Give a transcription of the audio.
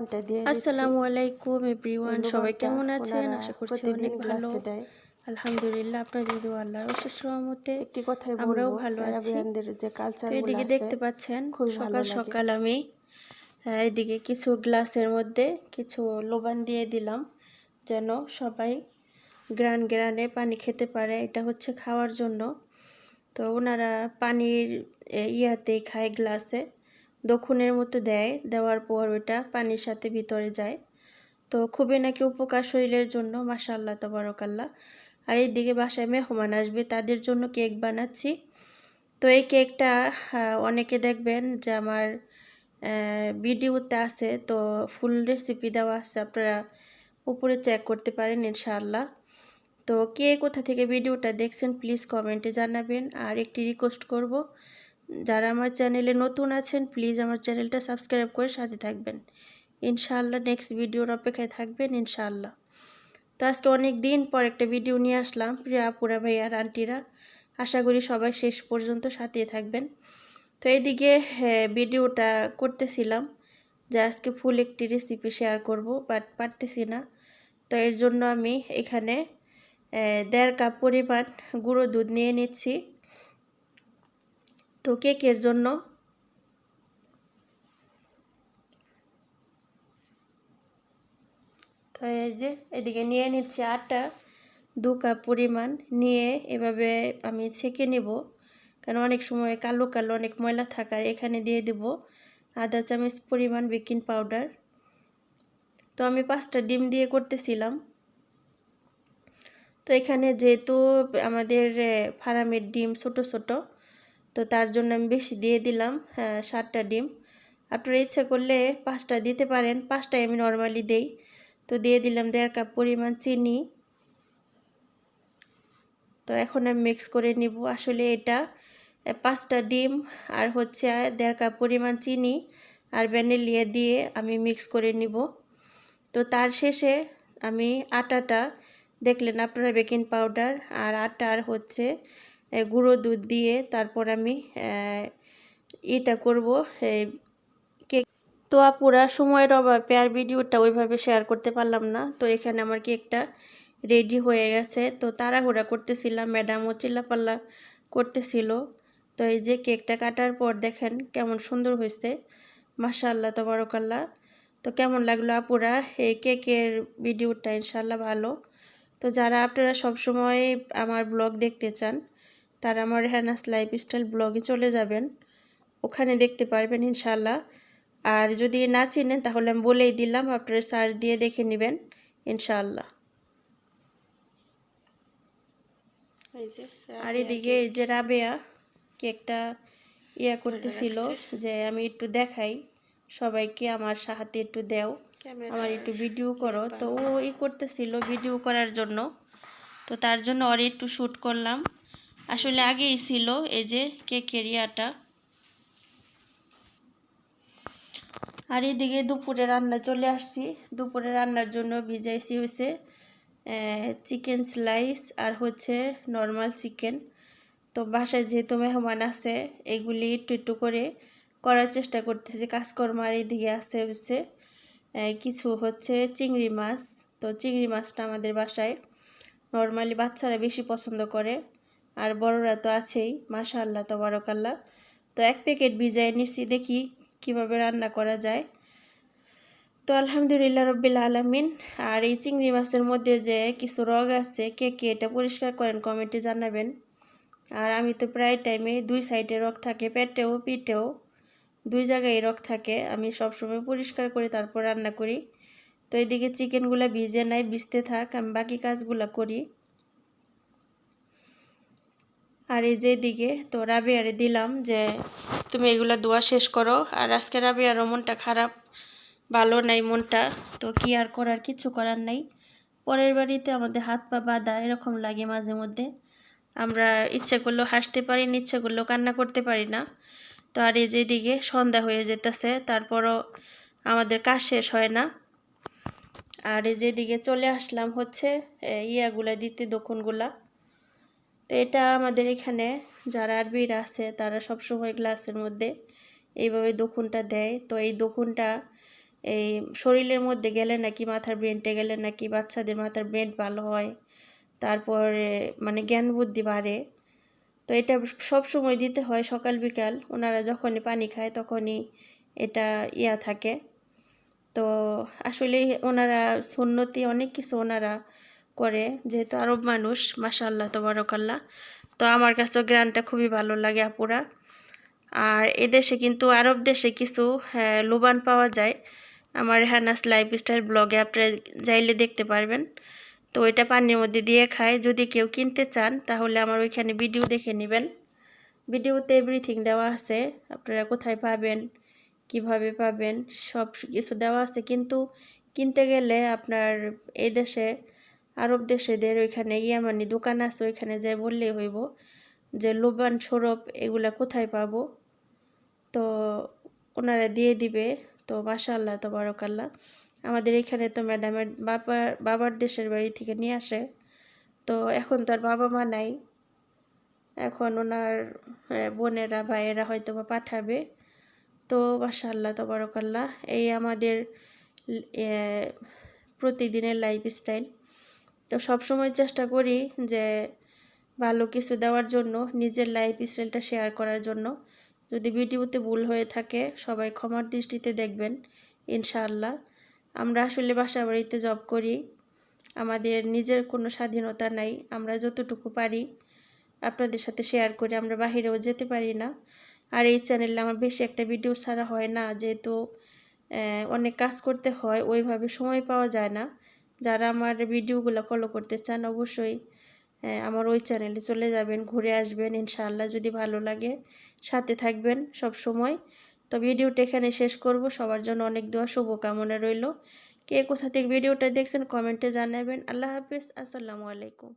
লবণটা দিয়ে দিচ্ছি। আসসালামু আলাইকুম এভরিওয়ান, সবাই লবণটা কেমন আছেন? ওনারা আশা করছি প্রতিদিন অনেক ভালো। গ্লাসে দেয়। আলহামদুলিল্লাহ, আপনাদের দোয়া আল্লাহর অশেষ রহমতে একটি কথাই আমরাও বলবো, ভালো আছি। অ্যারাবিয়ানদের যে তো কালচারগুলো এদিকে আছে দেখতে পাচ্ছেন খুবই ভালো সকাল লাগে। সকাল আমি এদিকে কিছু গ্লাসের মধ্যে কিছু লবণ দিয়ে দিলাম, যেন সবাই গ্রানে পানি খেতে পারে। এটা হচ্ছে খাওয়ার জন্য। তো ওনারা পানির ইয়াতেই খায়, গ্লাসে দক্ষিণের মতো দেয়, দেওয়ার পর ওটা পানির সাথে ভিতরে যায়। তো খুবই নাকি উপকার শরীরের জন্য, মাশাআল্লাহ তাবারাকাল্লাহ। আর এইদিকে বাসায় মেহমান আসবে, তাদের জন্য কেক বানাচ্ছি। তো এই কেকটা অনেকে দেখবেন যে আমার ভিডিওতে আছে, তো ফুল রেসিপি দেওয়া আছে, আপনারা উপরে চেক করতে পারেন ইনশাআল্লাহ। তো কে কোথা থেকে ভিডিওটা দেখছেন প্লিজ কমেন্টে জানাবেন। আর একটি রিকোয়েস্ট করব, যারা আমার চ্যানেলে নতুন আছেন প্লিজ আমার চ্যানেলটা সাবস্ক্রাইব করে সাথে থাকবেন ইনশাআল্লাহ। নেক্সট ভিডিওর অপেক্ষায় থাকবেন ইনশাআল্লাহ। তো আজকে অনেক দিন পর একটা ভিডিও নিয়ে আসলাম, প্রিয় আপুরা ভাইয়ার আন্টিরা, আশা করি সবাই শেষ পর্যন্ত সাথেই থাকবেন। তো এইদিকে ভিডিওটা করতেছিলাম যে আজকে ফুল একটি রেসিপি শেয়ার করব, বাট পারতেছি না। তো এর জন্য আমি এখানে 1.5 কাপ পরিমাণ গুঁড়ো দুধ নিয়ে নিচ্ছি। তো কেকের জন্য তো এই যে এদিকে নিয়ে নিচ্ছি আটা 2 কাপ পরিমাণ নিয়ে এভাবে আমি ছেঁকে নেব, কারণ অনেক সময় কালো কালো অনেক ময়লা থাকার। এখানে দিয়ে দেব আধা চামচ পরিমাণ বেকিং পাউডার। তো আমি 5টা ডিম দিয়ে করতেছিলাম। তো এখানে যেহেতু আমাদের ফার্মের ডিম ছোট ছোট, তো তার জন্য আমি বেশি দিয়ে দিলাম 7টা ডিম। আপনারা ইচ্ছা করলে 5টা দিতে পারেন, 5টাই আমি নর্মালি দেই। তো দিয়ে দিলাম 1.5 কাপ পরিমাণ চিনি। তো এখন আমি মিক্স করে নিব। আসলে এটা 5টা ডিম আর হচ্ছে 1.5 কাপ পরিমাণ চিনি আর ভ্যানিলা দিয়ে আমি মিক্স করে নিব। তো তার শেষে আমি আটাটা দেখলেন আপনারা, বেকিং পাউডার আর আটা আর হচ্ছে গুঁড়ো দুধ দিয়ে তারপর আমি এটা করব কেক। তো আপুরা সময়ের অভাবে আর ভিডিওটা ওইভাবে শেয়ার করতে পারলাম না। তো এখানে আমার কেকটা রেডি হয়ে গেছে। তো তাড়াহুড়া করতেছিলাম, ম্যাডামও চিল্লাপাল্লা করতেছিল। তো এই যে কেকটা কাটার পর দেখেন কেমন সুন্দর হয়েছে, মাশাআল্লাহ তাবারাকাল্লাহ। তো কেমন লাগলো আপুরা এই কেকের ভিডিওটা? ইনশাআল্লাহ ভালো। তো যারা আপনারা সবসময় আমার ব্লগ দেখতে চান তারা আমার রেহানাস লাইফস্টাইল ব্লগে চলে যাবেন, ওখানে দেখতে পারবেন ইনশাআল্লাহ। আর যদি না চিনেন তাহলে আমি বলেই দিলাম, আপনারা সার্চ দিয়ে দেখে নেবেন ইনশাআল্লাহ। আর এদিকে এই যে রাবেয়া কেকটা করতেছিল যে আমি একটু দেখাই সবাইকে, আমার সাথে একটু দেও, আমার একটু ভিডিও করো। তো ও করতেছিল ভিডিও করার জন্য, তো তার জন্য ওর একটু শ্যুট করলাম। আসলে আগেই ছিল এই যে কেকের ইয়াটা। আর এদিকে দুপুরে রান্না চলে আসছি। দুপুরে রান্নার জন্য ভিজাইছি হয়েছে চিকেন স্লাইস আর হচ্ছে নর্মাল চিকেন। তো বাসায় যেহেতু মেহমান আছে এগুলি একটু একটু করে করার চেষ্টা করতেছি কাজকর্ম। আর এদিকে আছে হচ্ছে কিছু হচ্ছে চিংড়ি মাছ। তো চিংড়ি মাছটা আমাদের বাসায় নর্মালি বাচ্চারা বেশি পছন্দ করে, আর বড়রা তো আছেই, মাশাআল্লাহ তাবারাকাল্লাহ। তো 1 প্যাকেট ভিজাই নিছি, দেখি কিভাবে রান্না করা যায়। তো আলহামদুলিল্লাহ রব্বিল আলামিন। আর এই চিংড়ি মাছের মধ্যে যে কিছু রগ আছে, কে কে এটা পরিষ্কার করেন কমেন্টে জানাবেন। আর আমি তো প্রায় টাইমে 2 সাইডে রগ থাকে, পেটেও পিঠেও 2 জায়গায় রগ থাকে। আমি সবসময় পরিষ্কার করে তারপর রান্না করি। তো এইদিকে চিকেনগুলো ভিজে নাই, ভিজতে থাক, আমি বাকি কাজগুলো করি। আর এই যে দিকে তো রাবিয়ারে দিলাম যে তুমি এগুলা ধোয়া শেষ করো। আর আজকে রাবিয়ারও মনটা খারাপ, ভালো নাই মনটা। তো কি আর করার, কিছু করার নাই। পরের বাড়িতে আমাদের হাত পা বাঁধা এরকম লাগে মাঝে মধ্যে, আমরা ইচ্ছে করলেও হাসতে পারি না, ইচ্ছে করলেও কান্না করতে পারি না। তো আর এই যে দিকে সন্ধ্যা হয়ে যেতেছে, তারপরও আমাদের কাজ শেষ হয় না। আর এই যে দিকে চলে আসলাম হচ্ছে ইয়াগুলা দিতে, দোকানগুলা। তো এটা আমাদের এখানে যারা আরবিরা আছে তারা সবসময় গ্লাসের মধ্যে এইভাবে দোকানটা দেয়। তো এই দোকানটা এই শরীরের মধ্যে গেলে নাকি মাথার ব্রেনটে গেলে নাকি বাচ্চাদের মাথার ব্রেন ভালো হয়, তারপরে মানে জ্ঞান বুদ্ধি বাড়ে। তো এটা সব সময় দিতে হয় সকাল বিকাল, ওনারা যখনই পানি খায় তখনই এটা থাকে। তো আসলে ওনারা সুন্নতি অনেক কিছু ওনারা করে, যেহেতু আরব মানুষ, মাশাআল্লাহ তাবারাকাল্লাহ। তো আমার কাছেও গ্রানটা খুবই ভালো লাগে আপুরা। আর এদেশে কিন্তু আরব দেশে কিছু লোবান পাওয়া যায়, আমার রেহানাস লাইফস্টাইল ব্লগে আপনারা যাইলে দেখতে পারবেন। তো ওইটা পানির মধ্যে দিয়ে খায়। যদি কেউ কিনতে চান তাহলে আমার ওইখানে ভিডিও দেখে নেবেন, ভিডিওতে এভরিথিং দেওয়া আছে, আপনারা কোথায় পাবেন, কিভাবে পাবেন সব কিছু দেওয়া আছে। কিন্তু কিনতে গেলে আপনার এই দেশে আরব দেশেদের ওইখানে ইয়ামানি দোকান আছে, ওইখানে যাই বললেই হইব যে লোবান সরব এগুলা কোথায় পাবো, তো ওনারা দিয়ে দিবে। তো মাশাআল্লাহ তাবারাকাল্লাহ। আমাদের এখানে তো ম্যাডামের বাবার দেশের বাড়ি থেকে নিয়ে আসে। তো এখন তো আর বাবা মা নাই, এখন ওনার বোনেরা ভাইয়েরা হয়তো বা পাঠাবে। তো মাশাআল্লাহ তাবারাকাল্লাহ, এই আমাদের প্রতিদিনের লাইফস্টাইল। তো সবসময় চেষ্টা করি যে ভালো কিছু দেওয়ার জন্য, নিজের লাইফস্টাইলটা শেয়ার করার জন্য। যদি ভিডিওতে ভুল হয়ে থাকে সবাই ক্ষমার দৃষ্টিতে দেখবেন ইনশাআল্লাহ। আমরা আসলে বাসা বাড়িতে জব করি, আমাদের নিজের কোনো স্বাধীনতা নাই, আমরা যতটুকু পারি আপনাদের সাথে শেয়ার করি, আমরা বাহিরেও যেতে পারি না। আর এই চ্যানেলে আমার বেশি একটা ভিডিও ছাড়া হয় না, যেহেতু অনেক কাজ করতে হয়, ওইভাবে সময় পাওয়া যায় না। যারা আমার ভিডিওগুলো ফলো করতে চান অবশ্যই আমার ওই চ্যানেলে চলে যাবেন, ঘুরে আসবেন ইনশাআল্লাহ। যদি ভালো লাগে সাথে থাকবেন সব সময়। তো ভিডিওটা এখানে শেষ করব। সবার জন্য অনেক দোয়া শুভকামনা রইল। কে কোথা থেকে ভিডিওটা দেখছেন কমেন্টে জানাবেন। আল্লাহ হাফিজ, আসসালামু আলাইকুম।